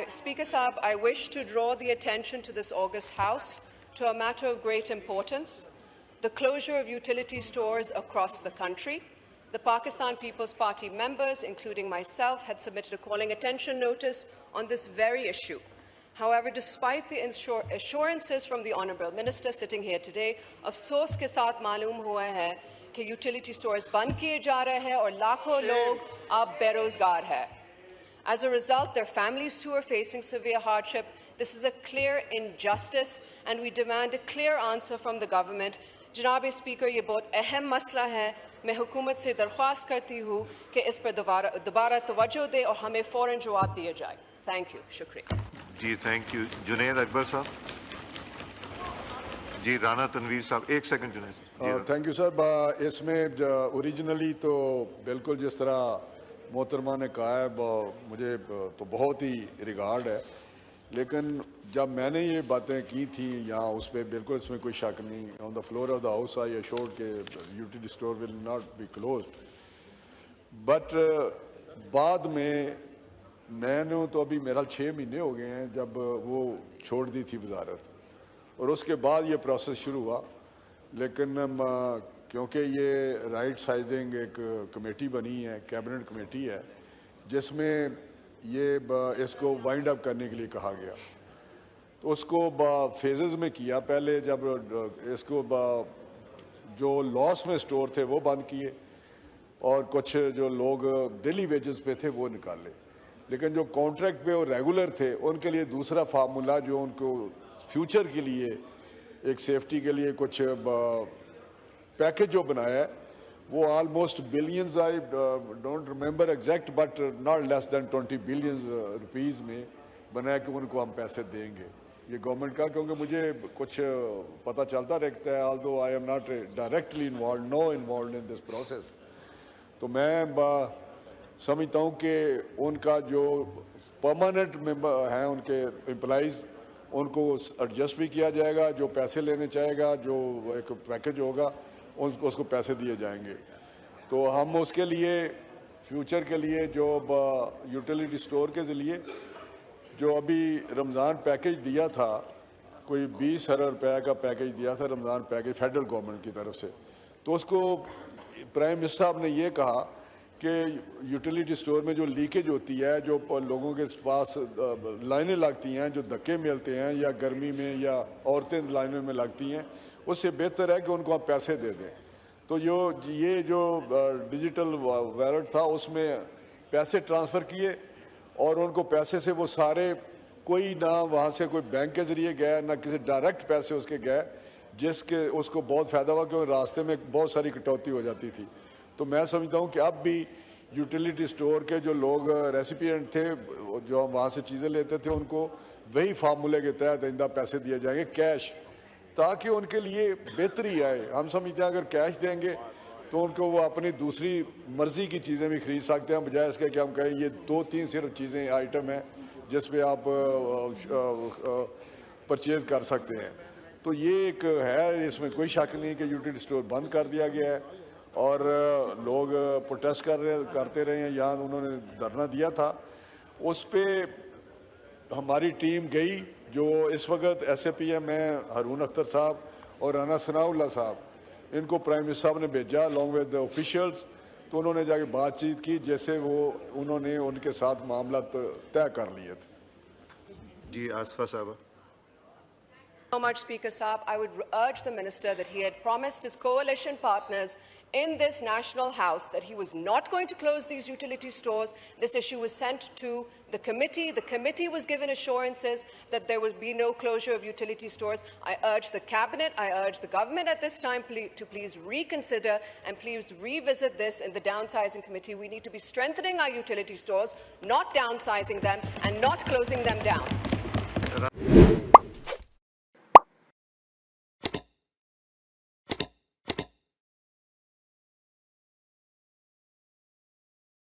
Speaker Saab, I wish to draw the attention to this August House to a matter of great importance, the closure of utility stores across the country. The Pakistan People's Party members, including myself, had submitted a calling attention notice on this very issue. However, despite the assurances from the Honourable Minister sitting here today, अफसोस के साथ मालूम हुआ है कि utility stores बंद किए जा रहे हैं और लाखों लोग अब बेरोजगार हैं. As a result, their families too are facing severe hardship. This is a clear injustice, and we demand a clear answer from the government. जनाब स्पीकर, ये बहुत अहम मसला है. मैं हुकूमत से दरख्वास्त करती हूँ कि इस पर दोबारा तवज्जो दे और हमें फ़ौरन जवाब दिया जाए. Thank you. शुक्रिया. जी थैंक यू. जुनैद अकबर साहब. जी राना तनवीर साहब. एक second Junaid. Thank you sir. इसमें ओरिजिनली तो बिल्कुल जिस तरह मोहतरमा ने कहा है मुझे तो बहुत ही रिगार्ड है, लेकिन जब मैंने ये बातें की थी यहाँ उस पर बिल्कुल इसमें कोई शक नहीं. On the floor of the house I assured के utility store will not be closed, but बाद में मैंने तो अभी मेरा 6 महीने हो गए हैं जब वो छोड़ दी थी वजारत, और उसके बाद ये प्रोसेस शुरू हुआ. लेकिन क्योंकि ये राइट साइजिंग एक कमेटी बनी है, कैबिनेट कमेटी है, जिसमें ये इसको वाइंड अप करने के लिए कहा गया, तो उसको फेजेस में किया. पहले जब इसको जो लॉस में स्टोर थे वो बंद किए और कुछ जो लोग डेली वेजेस पे थे वो निकाले, लेकिन जो कॉन्ट्रैक्ट पे और रेगुलर थे उनके लिए दूसरा फार्मूला जो उनको फ्यूचर के लिए एक सेफ्टी के लिए कुछ पैकेज जो बनाया है वो almost billions, I don't remember exact but not less than 20 billions rupees में बनाया कि उनको हम पैसे देंगे. ये गवर्नमेंट का, क्योंकि मुझे कुछ पता चलता रहता है, although I am not directly involve in this process, तो मैं समझता हूँ कि उनका जो परमानेंट मेंबर हैं उनके एम्प्लॉइज़ उनको एडजस्ट भी किया जाएगा. जो पैसे लेने चाहेगा, जो एक पैकेज होगा उसको पैसे दिए जाएंगे. तो हम उसके लिए फ्यूचर के लिए जो यूटिलिटी स्टोर के ज़रिए जो अभी रमज़ान पैकेज दिया था, कोई 20,000 रुपये का पैकेज दिया था रमज़ान पैकेज फेडरल गवर्नमेंट की तरफ से, तो उसको प्राइम मिनिस्टर साहब ने ये कहा कि यूटिलिटी स्टोर में जो लीकेज होती है, जो लोगों के पास लाइनें लगती हैं, जो धक्के मिलते हैं या गर्मी में या औरतें लाइनों में लगती हैं, उससे बेहतर है कि उनको आप पैसे दे दें. तो ये जो डिजिटल वॉलेट था उसमें पैसे ट्रांसफ़र किए और उनको पैसे से वो सारे, कोई ना वहाँ से कोई बैंक के ज़रिए गया ना किसी डायरेक्ट पैसे उसके गए, जिसके उसको बहुत फ़ायदा हुआ क्योंकि रास्ते में बहुत सारी कटौती हो जाती थी. तो मैं समझता हूँ कि अब भी यूटिलिटी स्टोर के जो लोग रेसिपिएंट थे जो वहाँ से चीज़ें लेते थे उनको वही फार्मूले के तहत आइंदा पैसे दिए जाएंगे कैश, ताकि उनके लिए बेहतरी आए. हम समझते हैं अगर कैश देंगे तो उनको वो अपनी दूसरी मर्ज़ी की चीज़ें भी ख़रीद सकते हैं, बजाय इसके कि हम कहें ये 2-3 सिर्फ चीज़ें आइटम हैं जिस पे आप परचेज़ कर सकते हैं. तो ये एक है, इसमें कोई शक नहीं कि यूटिलिटी स्टोर बंद कर दिया गया है और लोग प्रोटेस्ट करते रहे हैं. यहाँ उन्होंने धरना दिया था, उस पर हमारी टीम गई. जो इस वक्त SAPM में हारून अख्तर साहब और राना सनाउल्लाह साहब, इनको प्राइम मिनिस्टर साहब ने भेजा अलॉन्ग विद द ऑफिशियल्स, तो उन्होंने जाके बातचीत की, जैसे वो उन्होंने उनके साथ मामला तय कर लिए थे. जी आसफा साहब. So much, Speaker Saab. I would urge the Minister that he had promised his coalition partners in this National House that he was not going to close these utility stores. This issue was sent to the committee. The committee was given assurances that there would be no closure of utility stores. I urge the Cabinet, I urge the government at this time to please reconsider and please revisit this in the downsizing committee. We need to be strengthening our utility stores, not downsizing them and not closing them down.